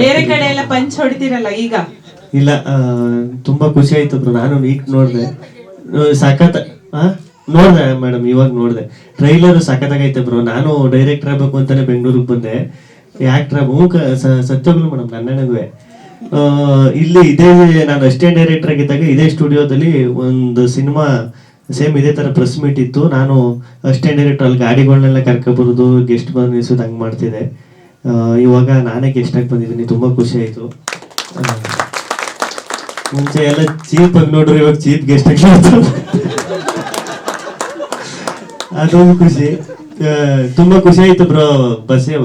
ಬೇರೆ ಕಡೆ ಎಲ್ಲ ಪಂಚ್ ಹೊಡಿತೀರಲ್ಲ ಈಗ? ಇಲ್ಲ, ತುಂಬಾ ಖುಷಿ ಆಯ್ತು ಬ್ರೋ. ನಾನು ಈಗ ನೋಡ್ದೆ, ಸಖತ್ ನೋಡ್ದೆ ಮೇಡಮ್, ಇವಾಗ ನೋಡ್ದೆ ಟ್ರೈಲರ್ ಸಖತ್ತಾಗೈತೆ ಬ್ರೋ. ನಾನು ಡೈರೆಕ್ಟರ್ ಆಗ್ಬೇಕು ಅಂತಾನೆ ಬೆಂಗಳೂರಿಗೆ ಬಂದೆ. ಆಕ್ಟರ್ ಸತ್ಯಗಳು ಮೇಡಮ್ ನನ್ನನಗುವೆ. ಇಲ್ಲಿ ಇದೇ ನಾನು ಅಸಿಸ್ಟೆಂಟ್ ಡೈರೆಕ್ಟರ್ ಆಗಿದ್ದಾಗ ಇದೇ ಸ್ಟುಡಿಯೋದಲ್ಲಿ ಒಂದು ಸಿನಿಮಾ ಸೇಮ್ ಇದೇ ತರ ಪ್ರೆಸ್ ಮೀಟ್ ಇತ್ತು. ನಾನು ಅಸಿಸ್ಟೆಂಟ್ ಡೈರೆಕ್ಟರ್ ಅಲ್ಲಿ ಗಾಡಿಗಳನ್ನೆಲ್ಲ ಕರ್ಕೊಬರೋದು, ಗೆಸ್ಟ್ ಬಂದಿಸೋದು ಹಂಗೆ ಮಾಡ್ತಿದ್ದೆ. ಇವಾಗ ನಾನೇ ಗೆಸ್ಟ್ ಆಗಿ ಬಂದಿದ್ದೀನಿ, ತುಂಬಾ ಖುಷಿ ಆಯ್ತು. ಮುಂಚೆ ಎಲ್ಲ ಚೀಪ್ ಆಗಿ ನೋಡ್ರಿ, ಇವಾಗ ಚೀಪ್ ಗೆಸ್ಟ್ ಆಗಿ ಅದೊಂದು ಖುಷಿ. ತುಂಬಾ ಖುಷಿ ಆಯ್ತು ಬ್ರೋ. ಬಸ್ಸಿಯ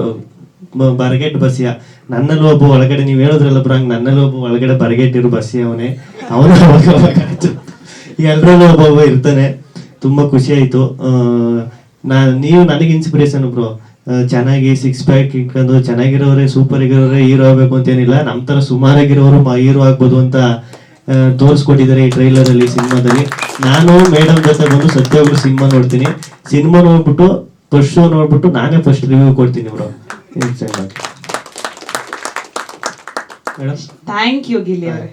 ಬರಗೇಟ್ ಬಸ್ಸಿಯ ನನ್ನಲ್ಲಿ ಒಬ್ಬ ಒಳಗಡೆ, ನೀವು ಹೇಳಿದ್ರಲ್ಲ ಬ್ರೋ, ಹಂಗೆ ನನ್ನಲ್ಲಿ ಒಬ್ಬ ಒಳಗಡೆ ಬರಗೇಟ್ ಇರೋ ಬಸ್ಸಿಯ ಅವನು ಆಯ್ತು. ಎಲ್ಲರಲ್ಲೂ ಒಬ್ಬೊಬ್ಬ ಇರ್ತಾನೆ. ತುಂಬಾ ಖುಷಿ ಆಯ್ತು. ನೀವು ನನಗೆ ಇನ್ಸ್ಪಿರೇಷನ್ ಬ್ರೋ. ಚೆನ್ನಾಗಿ ಸಿಕ್ಸ್ ಪ್ಯಾಕ್ ಇಟ್ಕೊಂಡು ಚೆನ್ನಾಗಿರೋರೆ, ಸೂಪರ್ ಆಗಿರೋರೆ ಹೀರೋ ಆಗ್ಬೇಕು ಅಂತೇನಿಲ್ಲ. ನಮ್ಮ ತರ ಸುಮಾರಾಗಿರೋರು ಹೀರೋ ಆಗ್ಬೋದು ಅಂತ ತೋರಿಸ್ಕೊಟ್ಟಿದ್ದಾರೆ ಈ ಟ್ರೈಲರ್ ಅಲ್ಲಿ, ಸಿನಿಮಾದಲ್ಲಿ. ನಾನು ಮೇಡಮ್ ಜೊತೆ ಬಂದು ಸತ್ಯವಾಗ್ಲೂ ಸಿನಿಮಾ ನೋಡ್ತೀನಿ. ಸಿನಿಮಾ ನೋಡ್ಬಿಟ್ಟು ಫಸ್ಟ್ ಶೋ ನೋಡ್ಬಿಟ್ಟು ನಾನೇ ಫಸ್ಟ್ ರಿವ್ಯೂ ಕೊಡ್ತೀನಿ bro. Madam thank you Gilli ಅವರೇ.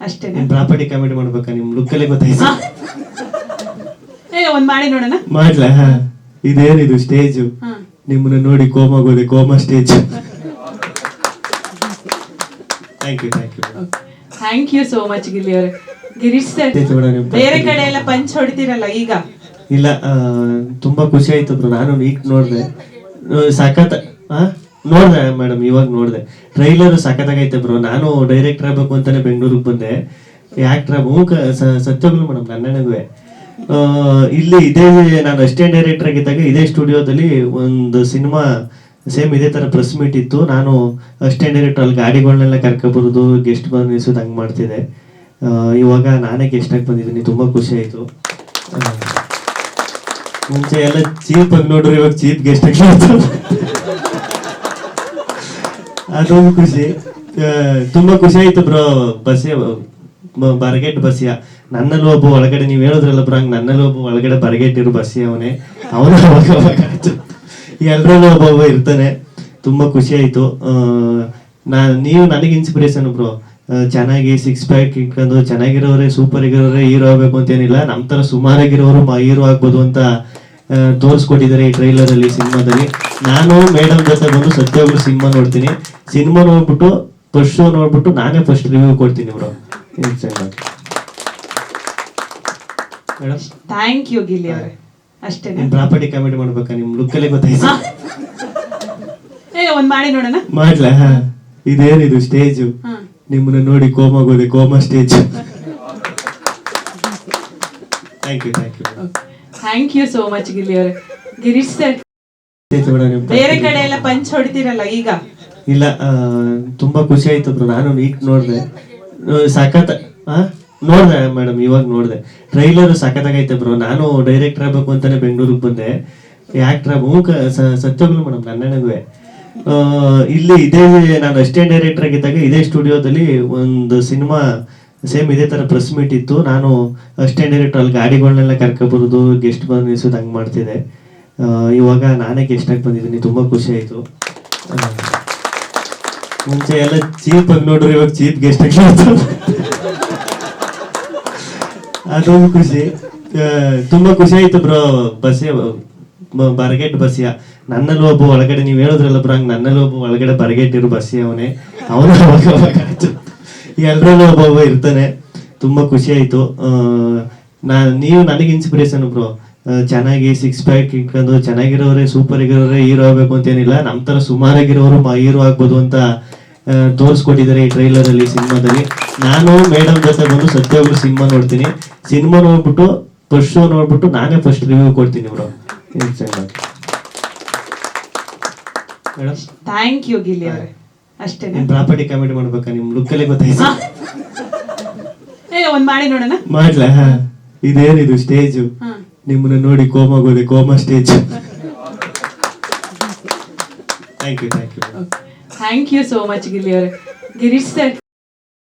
ಅಷ್ಟೇ ಪ್ರಾಪರ್ಟಿ ಕಾಮಿಡಿ ಮಾಡ್ಬೇಕಾ? ನಿಮ್ ಲುಕ್ಕಲ್ಲೇ ಗೊತ್ತಾಯ್ತು. ಒಂದ್ ಮಾಡಿ ನೋಡೋಣ. ಮಾಡ್ಲಾ? ಇದೇನಿದು ಸ್ಟೇಜು? ನಿಮ್ಮನ್ನ ನೋಡಿ ಕೋಮಾಗೋದೆ, coma stage. Thank you thank you so much Gilli ಅವರೇ. ಗಿರೀಶ್ ಸರ್, ಬೇರೆ ಕಡೆ ಎಲ್ಲ ಪಂಚ್ ಹೊಡಿತೀರಲ್ಲ ಈಗ? ಇಲ್ಲ, ತುಂಬಾ ಖುಷಿ ಆಯ್ತು ಬ್ರೋ. ನಾನು ಈಗ ನೋಡ್ದೆ, ಸಖತ್ ನೋಡ್ದೆ ಮೇಡಮ್, ಇವಾಗ ನೋಡ್ದೆ ಟ್ರೈಲರ್ ಸಖತ್ತಾಗೈತೆ ಬ್ರೋ. ನಾನು ಡೈರೆಕ್ಟರ್ ಆಗ್ಬೇಕು ಅಂತಾನೆ ಬೆಂಗಳೂರಿಗೆ ಬಂದೆ. ಆಕ್ಟರ್ ಸತ್ಯಗಳು ಮೇಡಮ್ ನನ್ನನಗುವೆ. ಇಲ್ಲಿ ಇದೇ ನಾನು ಅಸಿಸ್ಟೆಂಟ್ ಡೈರೆಕ್ಟರ್ ಆಗಿದ್ದಾಗ ಇದೇ ಸ್ಟುಡಿಯೋದಲ್ಲಿ ಒಂದು ಸಿನಿಮಾ ಸೇಮ್ ಇದೇ ತರ ಪ್ರೆಸ್ ಮೀಟ್ ಇತ್ತು. ನಾನು ಅಸಿಸ್ಟೆಂಟ್ ಡೈರೆಕ್ಟರ್ ಅಲ್ಲಿ ಗಾಡಿಗಳನ್ನೆಲ್ಲ ಕರ್ಕೊಬರೋದು, ಗೆಸ್ಟ್ ಬಂದಿಸೋದು ಹಂಗೆ ಮಾಡ್ತಿದ್ದೆ. ಇವಾಗ ನಾನೇ ಗೆಸ್ಟ್ ಆಗಿ ಬಂದಿದ್ದೀನಿ, ತುಂಬಾ ಖುಷಿ ಆಯ್ತು. ಮುಂಚೆ ಎಲ್ಲ ಚೀಪ್ ಆಗಿ ನೋಡ್ರಿ, ಇವಾಗ ಚೀಪ್ ಗೆಸ್ಟ್ ಆಗಿ ಅದೊಂದು ಖುಷಿ. ತುಂಬಾ ಖುಷಿ ಆಯ್ತು ಬ್ರೋ. ಬಸ್ಸಿಯ ಬರಗೇಟ್ ಬಸ್ಸಿಯ ನನ್ನಲ್ಲಿ ಒಬ್ಬ ಒಳಗಡೆ, ನೀವು ಹೇಳಿದ್ರಲ್ಲ ಬ್ರೋ, ಹಂಗೆ ನನ್ನಲ್ಲಿ ಒಬ್ಬ ಒಳಗಡೆ ಬರಗೇಟ್ ಇರೋ ಬಸ್ಸಿಯ ಅವನು ಆಯ್ತು. ಎಲ್ಲರಲ್ಲೂ ಒಬ್ಬೊಬ್ಬ ಇರ್ತಾನೆ. ತುಂಬಾ ಖುಷಿ ಆಯ್ತು. ನೀವು ನನಗೆ ಇನ್ಸ್ಪಿರೇಷನ್ ಬ್ರೋ. ಚೆನ್ನಾಗಿ ಸಿಕ್ಸ್ ಪ್ಯಾಕ್ ಇಟ್ಕೊಂಡು ಚೆನ್ನಾಗಿರೋರೆ, ಸೂಪರ್ ಆಗಿರೋರೆ ಹೀರೋ ಆಗ್ಬೇಕು ಅಂತೇನಿಲ್ಲ. ನಮ್ಮ ತರ ಸುಮಾರಾಗಿರೋರು ಹೀರೋ ಆಗ್ಬೋದು ಅಂತ ತೋರಿಸ್ಕೊಟ್ಟಿದ್ದಾರೆ ಈ ಟ್ರೈಲರ್ ಅಲ್ಲಿ, ಸಿನಿಮಾದಲ್ಲಿ. ನಾನು ಮೇಡಮ್ ಜೊತೆ ಬಂದು ಸತ್ಯವಾಗ್ಲೂ ಸಿನಿಮಾ ನೋಡ್ತೀನಿ. ಸಿನಿಮಾ ನೋಡ್ಬಿಟ್ಟು ಫಸ್ಟ್ ಶೋ ನೋಡ್ಬಿಟ್ಟು ನಾನೇ ಫಸ್ಟ್ ರಿವ್ಯೂ ಕೊಡ್ತೀನಿ bro. Madam thank you Gilli ಅವರೇ. ಅಷ್ಟೇ ಪ್ರಾಪರ್ಟಿ ಕಾಮಿಡಿ ಮಾಡ್ಬೇಕಾ? ನಿಮ್ ಲುಕ್ಕಲ್ಲೇ ಗೊತ್ತಾಯ್ತು. ಒಂದ್ ಮಾಡಿ ನೋಡೋಣ. ಮಾಡ್ಲಾ? ಇದೇನಿದು ಸ್ಟೇಜು? ನಿಮ್ಮನ್ನ ನೋಡಿ ಕೋಮಾಗೋದೆ, coma stage. Thank you thank you so much Gilli ಅವರೇ. ಗಿರೀಶ್ ಸರ್, ಬೇರೆ ಕಡೆ ಎಲ್ಲ ಪಂಚ್ ಹೊಡಿತೀರಲ್ಲ ಈಗ? ಇಲ್ಲ, ತುಂಬಾ ಖುಷಿ ಆಯ್ತು ಬ್ರೋ. ನಾನು ಈಗ ನೋಡ್ದೆ, ಸಖತ್ ನೋಡ್ದೆ ಮೇಡಮ್, ಇವಾಗ ನೋಡ್ದೆ ಟ್ರೈಲರ್ ಸಖತ್ತಾಗೈತೆ ಬ್ರೋ. ನಾನು ಡೈರೆಕ್ಟರ್ ಆಗ್ಬೇಕು ಅಂತಾನೆ ಬೆಂಗಳೂರಿಗೆ ಬಂದೆ. ಆಕ್ಟರ್ ಸತ್ಯಗಳು ಮೇಡಮ್ ನನ್ನನಗುವೆ. ಇಲ್ಲಿ ಇದೇ ನಾನು ಅಸಿಸ್ಟೆಂಟ್ ಡೈರೆಕ್ಟರ್ ಆಗಿದ್ದಾಗ ಇದೇ ಸ್ಟುಡಿಯೋದಲ್ಲಿ ಒಂದು ಸಿನಿಮಾ ಸೇಮ್ ಇದೇ ತರ ಪ್ರೆಸ್ ಮೀಟ್ ಇತ್ತು. ನಾನು ಅಸಿಸ್ಟೆಂಟ್ ಡೈರೆಕ್ಟರ್ ಅಲ್ಲಿ ಗಾಡಿಗಳನ್ನೆಲ್ಲ ಕರ್ಕೊಬರೋದು, ಗೆಸ್ಟ್ ಬಂದಿಸೋದು ಹಂಗೆ ಮಾಡ್ತಿದ್ದೆ. ಇವಾಗ ನಾನೇ ಗೆಸ್ಟ್ ಆಗಿ ಬಂದಿದ್ದೀನಿ, ತುಂಬಾ ಖುಷಿ ಆಯ್ತು. ಮುಂಚೆ ಎಲ್ಲ ಚೀಪ್ ಆಗಿ ನೋಡ್ರಿ, ಇವಾಗ ಚೀಪ್ ಗೆಸ್ಟ್ ಆಗಿ ಅದೊಂದು ಖುಷಿ. ತುಂಬಾ ಖುಷಿ ಆಯ್ತು ಬ್ರೋ. ಬಸ್ಸಿಯ ಬರಗೇಟ್ ಬಸ್ಸಿಯ ನನ್ನಲ್ಲಿ ಒಬ್ಬ ಒಳಗಡೆ, ನೀವು ಹೇಳಿದ್ರಲ್ಲ ಬ್ರೋ, ಹಂಗೆ ನನ್ನಲ್ಲಿ ಒಬ್ಬ ಒಳಗಡೆ ಬರಗೇಟ್ ಇರೋ ಬಸ್ಸಿಯ ಅವನು ಆಯ್ತು. ಎಲ್ಲರಲ್ಲೂ ಒಬ್ಬೊಬ್ಬ ಇರ್ತಾನೆ. ತುಂಬಾ ಖುಷಿ ಆಯ್ತು. ನೀವು ನನಗೆ ಇನ್ಸ್ಪಿರೇಷನ್ ಬ್ರೋ. ಚೆನ್ನಾಗಿ ಸಿಕ್ಸ್ ಪ್ಯಾಕ್ ಇಟ್ಕೊಂಡು ಚೆನ್ನಾಗಿರೋರೆ, ಸೂಪರ್ ಆಗಿರೋರೆ ಹೀರೋ ಆಗ್ಬೇಕು ಅಂತೇನಿಲ್ಲ. ನಮ್ಮ ತರ ಸುಮಾರಾಗಿರೋರು ಹೀರೋ ಆಗ್ಬೋದು ಅಂತ ತೋರಿಸ್ಕೊಟ್ಟಿದ್ದಾರೆ ಈ ಟ್ರೈಲರ್ ಅಲ್ಲಿ, ಸಿನಿಮಾದಲ್ಲಿ. ನಾನು ಮೇಡಮ್ ಜೊತೆ ಬಂದು ಸತ್ಯವಾಗ್ಲೂ ಸಿನಿಮಾ ನೋಡ್ತೀನಿ. ಸಿನಿಮಾ ನೋಡ್ಬಿಟ್ಟು ಫಸ್ಟ್ ಶೋ ನೋಡ್ಬಿಟ್ಟು ನಾನೇ ಫಸ್ಟ್ ರಿವ್ಯೂ ಕೊಡ್ತೀನಿ bro. Madam thank you Gilli ಅವರೇ. ಅಷ್ಟೇ ಪ್ರಾಪರ್ಟಿ ಕಾಮಿಡಿ ಮಾಡ್ಬೇಕಾ? ನಿಮ್ ಲುಕ್ಕಲ್ಲೇ ಗೊತ್ತಾಯ್ತು. ಒಂದ್ ಮಾಡಿ ನೋಡೋಣ. ಮಾಡ್ಲಾ? ಇದೇನಿದು ಸ್ಟೇಜು? ನಿಮ್ಮನ್ನ ನೋಡಿ ಕೋಮಾಗೋದೆ, coma stage. Thank you thank you so much Gilli ಅವರೇ. ಗಿರೀಶ್ ಸರ್,